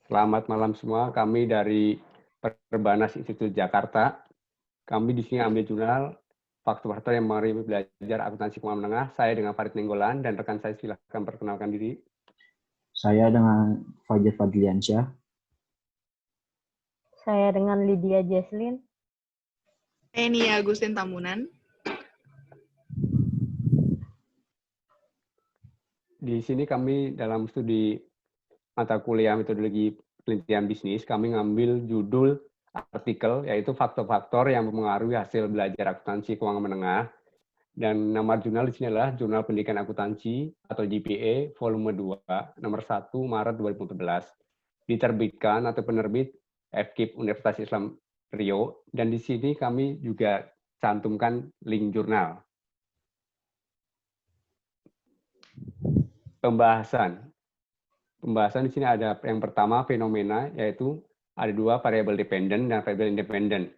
Selamat malam semua. Kami dari Perbanas Institut Jakarta. Kami di sini ambil jurnal faktor-faktor yang mempengaruhi belajar akuntansi keuangan menengah. Saya dengan Farid Nenggolan dan rekan saya silakan perkenalkan diri. Saya dengan Fajar Fadliansyah. Saya dengan Lydia Jesslyn. Saya Nia Agustin Tamunan. Di sini kami dalam studi mata kuliah metodologi penelitian bisnis, kami ngambil judul artikel yaitu faktor-faktor yang mempengaruhi hasil belajar akuntansi keuangan menengah. Dan nama jurnal di sini adalah Jurnal Pendidikan Akuntansi atau JPA volume 2 nomor 1 Maret 2014. Diterbitkan atau penerbit FKIP Universitas Islam Riau, dan di sini kami juga cantumkan link jurnal. Pembahasan di sini ada yang pertama fenomena, yaitu ada dua, variabel dependen dan variabel independen.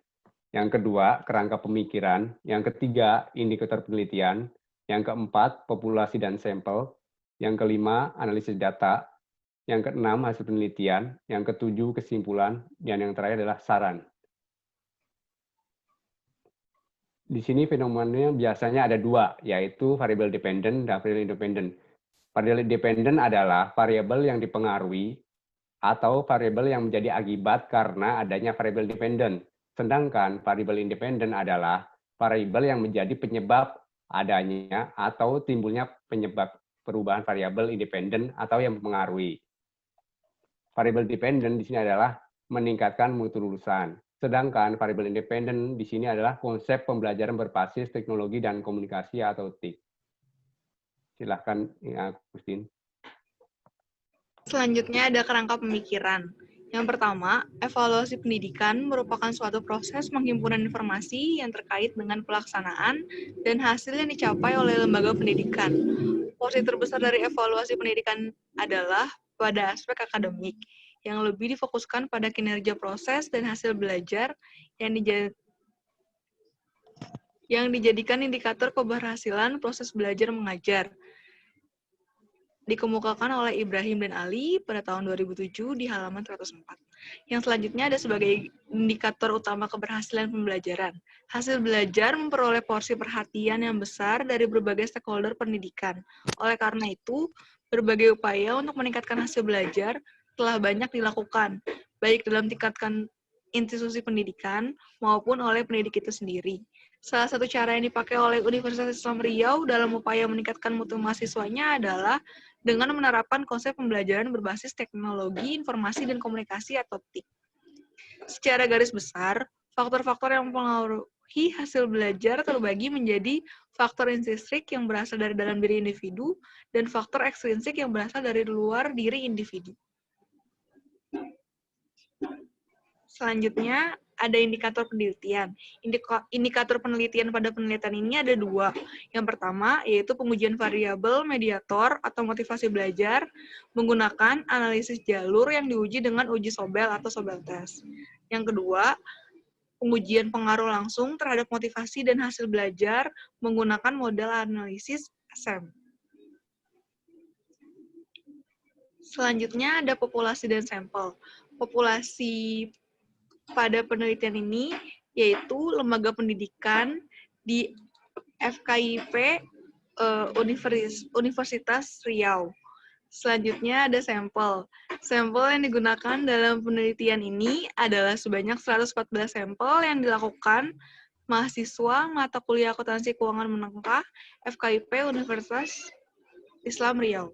Yang kedua, kerangka pemikiran. Yang ketiga, indikator penelitian. Yang keempat, populasi dan sampel. Yang kelima, analisis data. Yang keenam, hasil penelitian. Yang ketujuh, kesimpulan. Dan yang terakhir adalah saran. Di sini fenomenanya biasanya ada dua, yaitu variabel dependen dan variabel independen. Variabel dependen adalah variabel yang dipengaruhi atau variabel yang menjadi akibat karena adanya variabel dependen. Sedangkan variabel independen adalah variabel yang menjadi penyebab adanya atau timbulnya penyebab perubahan variabel independen atau yang mempengaruhi. Variabel dependen di sini adalah meningkatkan mutu lulusan. Sedangkan variabel independen di sini adalah konsep pembelajaran berbasis teknologi dan komunikasi atau TIK. Silahkan, Agustin. Selanjutnya ada kerangka pemikiran. Yang pertama, evaluasi pendidikan merupakan suatu proses penghimpunan informasi yang terkait dengan pelaksanaan dan hasil yang dicapai oleh lembaga pendidikan. Porsi terbesar dari evaluasi pendidikan adalah pada aspek akademik, yang lebih difokuskan pada kinerja proses dan hasil belajar yang dijadikan indikator keberhasilan proses belajar mengajar. Dikemukakan oleh Ibrahim dan Ali pada tahun 2007 di halaman 104. Yang selanjutnya ada sebagai indikator utama keberhasilan pembelajaran. Hasil belajar memperoleh porsi perhatian yang besar dari berbagai stakeholder pendidikan. Oleh karena itu, berbagai upaya untuk meningkatkan hasil belajar telah banyak dilakukan, baik dalam tingkatkan institusi pendidikan maupun oleh pendidik itu sendiri. Salah satu cara yang dipakai oleh Universitas Islam Riau dalam upaya meningkatkan mutu mahasiswanya adalah dengan menerapkan konsep pembelajaran berbasis teknologi, informasi, dan komunikasi atau TIK. Secara garis besar, faktor-faktor yang mempengaruhi hasil belajar terbagi menjadi faktor intrinsik yang berasal dari dalam diri individu dan faktor ekstrinsik yang berasal dari luar diri individu. Selanjutnya, ada indikator penelitian. Indikator penelitian pada penelitian ini ada dua. Yang pertama, yaitu pengujian variabel mediator atau motivasi belajar menggunakan analisis jalur yang diuji dengan uji Sobel atau Sobel test. Yang kedua, pengujian pengaruh langsung terhadap motivasi dan hasil belajar menggunakan model analisis ASEM. Selanjutnya, ada populasi dan sampel. Populasi pada penelitian ini yaitu lembaga pendidikan di FKIP Universitas Riau. Selanjutnya ada sampel. Sampel yang digunakan dalam penelitian ini adalah sebanyak 114 sampel yang dilakukan mahasiswa mata kuliah akuntansi keuangan menengah FKIP Universitas Islam Riau.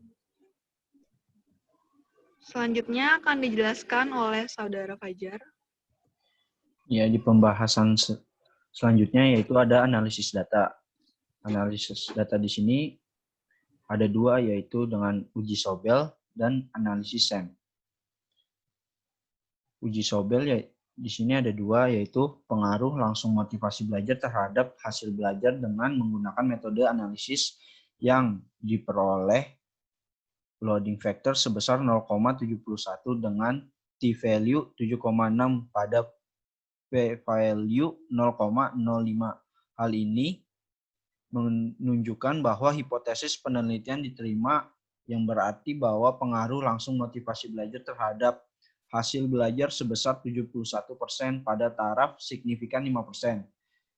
Selanjutnya akan dijelaskan oleh Saudara Fajar. Ya, di pembahasan selanjutnya yaitu ada analisis data. Analisis data di sini ada dua, yaitu dengan uji Sobel dan analisis SEM. Uji Sobel ya di sini ada dua, yaitu pengaruh langsung motivasi belajar terhadap hasil belajar dengan menggunakan metode analisis yang diperoleh loading factor sebesar 0,71 dengan t-value 7,6 pada p-value 0,05. Hal ini menunjukkan bahwa hipotesis penelitian diterima, yang berarti bahwa pengaruh langsung motivasi belajar terhadap hasil belajar sebesar 71% pada taraf signifikan 5%.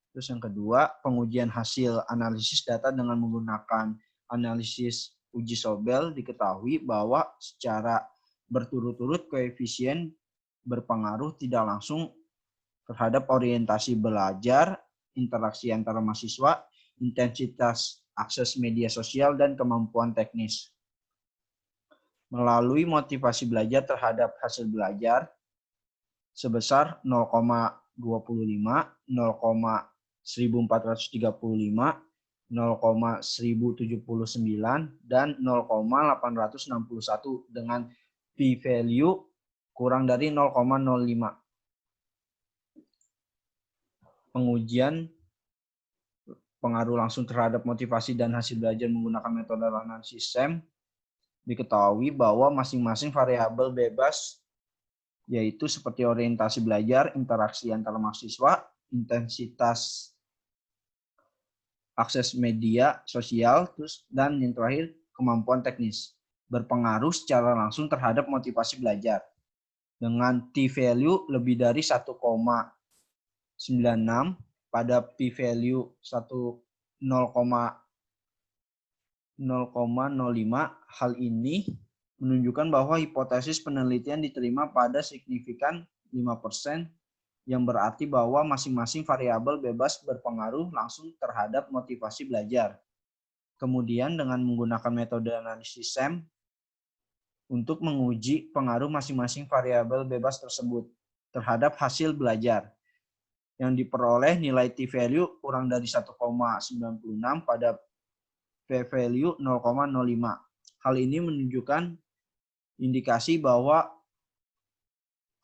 Terus yang kedua, pengujian hasil analisis data dengan menggunakan analisis uji Sobel diketahui bahwa secara berturut-turut koefisien berpengaruh tidak langsung terhadap orientasi belajar, interaksi antara mahasiswa, intensitas akses media sosial, dan kemampuan teknis. Melalui motivasi belajar terhadap hasil belajar sebesar 0,25, 0,1435, 0,1079, dan 0,861 dengan p-value kurang dari 0,05. Pengujian pengaruh langsung terhadap motivasi dan hasil belajar menggunakan metode analisis SEM diketahui bahwa masing-masing variabel bebas yaitu seperti orientasi belajar, interaksi antara mahasiswa, intensitas akses media sosial, dan yang terakhir kemampuan teknis berpengaruh secara langsung terhadap motivasi belajar. Dengan t-value lebih dari 1,96 pada p-value 0,05, hal ini menunjukkan bahwa hipotesis penelitian diterima pada signifikan 5%, yang berarti bahwa masing-masing variabel bebas berpengaruh langsung terhadap motivasi belajar. Kemudian dengan menggunakan metode analisis SEM untuk menguji pengaruh masing-masing variabel bebas tersebut terhadap hasil belajar, yang diperoleh nilai t-value kurang dari 1,96 pada p-value 0,05. Hal ini menunjukkan indikasi bahwa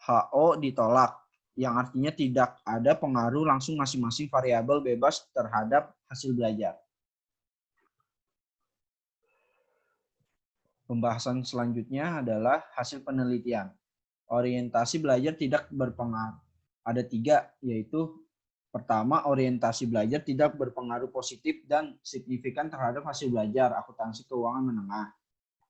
HO ditolak, yang artinya tidak ada pengaruh langsung masing-masing variabel bebas terhadap hasil belajar. Pembahasan selanjutnya adalah hasil penelitian. Orientasi belajar tidak berpengaruh. Ada 3, yaitu pertama, orientasi belajar tidak berpengaruh positif dan signifikan terhadap hasil belajar akuntansi keuangan menengah.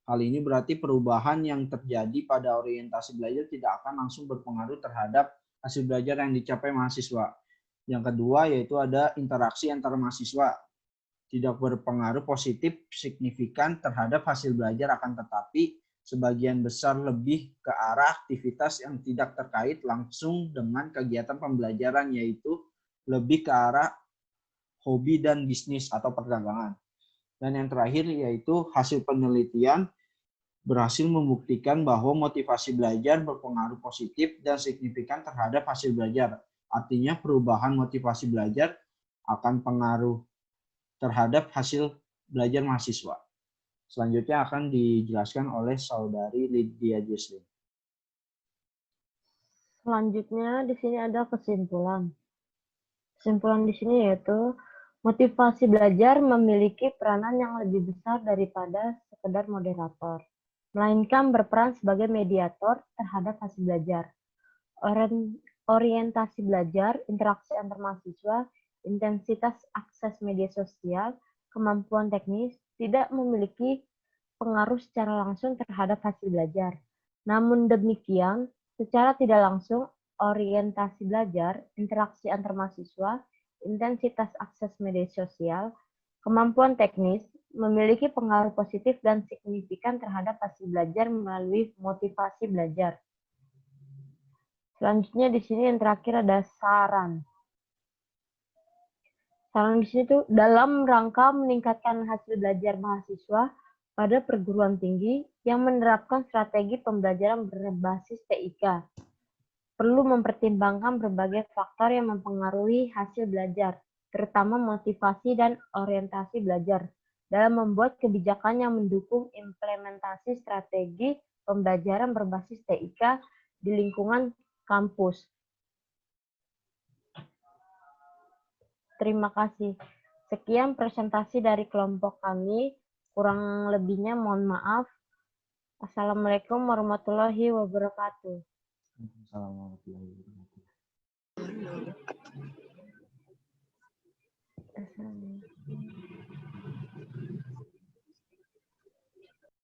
Hal ini berarti perubahan yang terjadi pada orientasi belajar tidak akan langsung berpengaruh terhadap hasil belajar yang dicapai mahasiswa. Yang kedua, yaitu ada interaksi antara mahasiswa. Tidak berpengaruh positif signifikan terhadap hasil belajar, akan tetapi sebagian besar lebih ke arah aktivitas yang tidak terkait langsung dengan kegiatan pembelajaran, yaitu lebih ke arah hobi dan bisnis atau perdagangan. Dan yang terakhir yaitu hasil penelitian berhasil membuktikan bahwa motivasi belajar berpengaruh positif dan signifikan terhadap hasil belajar. Artinya perubahan motivasi belajar akan pengaruh terhadap hasil belajar mahasiswa. Selanjutnya akan dijelaskan oleh Saudari Lydia Jesslyn. Selanjutnya di sini ada kesimpulan. Kesimpulan di sini yaitu motivasi belajar memiliki peranan yang lebih besar daripada sekedar moderator, melainkan berperan sebagai mediator terhadap hasil belajar. Orientasi belajar, interaksi antar mahasiswa, intensitas akses media sosial, kemampuan teknis tidak memiliki pengaruh secara langsung terhadap hasil belajar. Namun demikian, secara tidak langsung, orientasi belajar, interaksi antar mahasiswa, intensitas akses media sosial, kemampuan teknis memiliki pengaruh positif dan signifikan terhadap hasil belajar melalui motivasi belajar. Selanjutnya di sini yang terakhir ada saran. Saran di sini tuh dalam rangka meningkatkan hasil belajar mahasiswa pada perguruan tinggi yang menerapkan strategi pembelajaran berbasis TIK. Perlu mempertimbangkan berbagai faktor yang mempengaruhi hasil belajar, terutama motivasi dan orientasi belajar, dalam membuat kebijakan yang mendukung implementasi strategi pembelajaran berbasis TIK di lingkungan kampus. Terima kasih. Sekian presentasi dari kelompok kami. Kurang lebihnya mohon maaf. Assalamualaikum warahmatullahi wabarakatuh. Assalamualaikum warahmatullahi wabarakatuh.